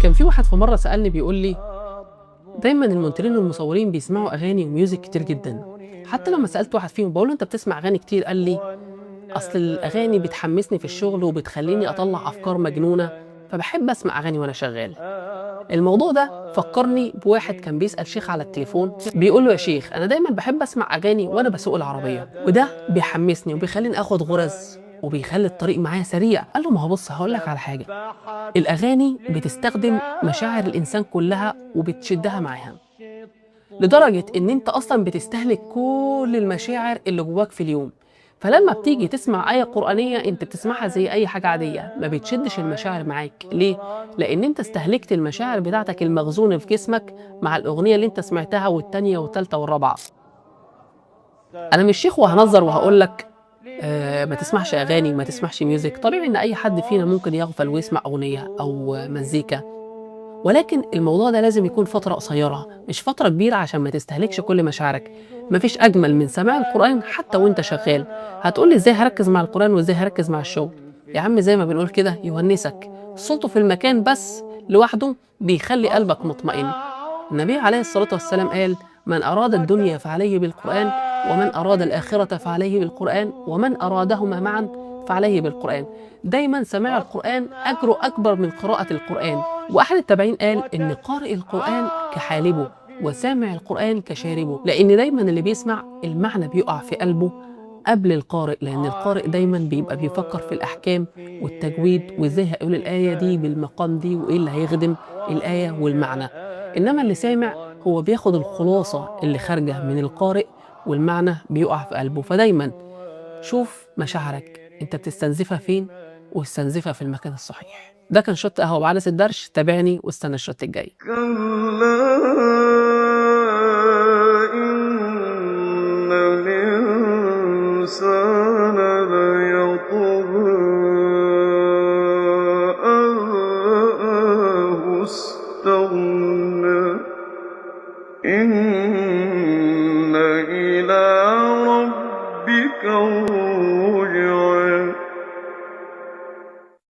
كان في واحد في مرة سألني بيقول لي دايما المونترين والمصورين بيسمعوا أغاني وميوزك كتير جدا. حتى لما سألت واحد فيهم بقول له أنت بتسمع أغاني كتير، قال لي أصل الأغاني بتحمسني في الشغل وبتخليني أطلع أفكار مجنونة، فبحب أسمع أغاني وأنا شغال. الموضوع ده فكرني بواحد كان بيسأل شيخ على التليفون، بيقول له يا شيخ أنا دايما بحب أسمع أغاني وأنا بسوق العربية، وده بيحمسني وبيخليني أخد غرز وبيخلي الطريق معايا سريع. قال له ما هو بص هقول لك على حاجة، الأغاني بتستخدم مشاعر الإنسان كلها وبتشدها معاها، لدرجة إن أنت أصلا بتستهلك كل المشاعر اللي جواك في اليوم. فلما بتيجي تسمع آية قرآنية أنت بتسمعها زي أي حاجة عادية، ما بتشدش المشاعر معاك. ليه؟ لأن أنت استهلكت المشاعر بتاعتك المخزونة في جسمك مع الأغنية اللي أنت سمعتها والتانية والتالتة والرابعة. أنا مش شيخ وهنظر وهقول لك ما تسمعش أغاني ما تسمعش ميوزك. طبيعي إن أي حد فينا ممكن يغفل ويسمع أغنية أو مزيكا، ولكن الموضوع ده لازم يكون فترة قصيرة مش فترة كبيرة عشان ما تستهلكش كل مشاعرك. مفيش أجمل من سماع القرآن حتى وانت شغال. هتقولي ازاي هركز مع القرآن وازاي هركز مع الشغل؟ يا عم زي ما بنقول كده يونسك، صوته في المكان بس لوحده بيخلي قلبك مطمئن. النبي عليه الصلاة والسلام قال من أراد الدنيا فعليه بالقرآن، ومن أراد الآخرة فعليه بالقرآن، ومن أرادهما معا فعليه بالقرآن. دايما سماع القرآن أجره أكبر من قراءة القرآن. وأحد التابعين قال إن قارئ القرآن كحالبه وسامع القرآن كشاربه، لأن دايما اللي بيسمع المعنى بيقع في قلبه قبل القارئ، لأن القارئ دايما بيبقى بيفكر في الأحكام والتجويد وإزاي هيقول الآية دي بالمقام دي وإيه اللي هيخدم الآية والمعنى. إنما اللي سامع هو بياخد الخلاصة اللي خارجة من القارئ والمعنى بيقع في قلبه. فدايما شوف مشاعرك انت بتستنزفها فين واستنزفها في المكان الصحيح. ده كان شوت قهوة بعدس الدرش، تابعني واستنى الشوت الجاي. كلا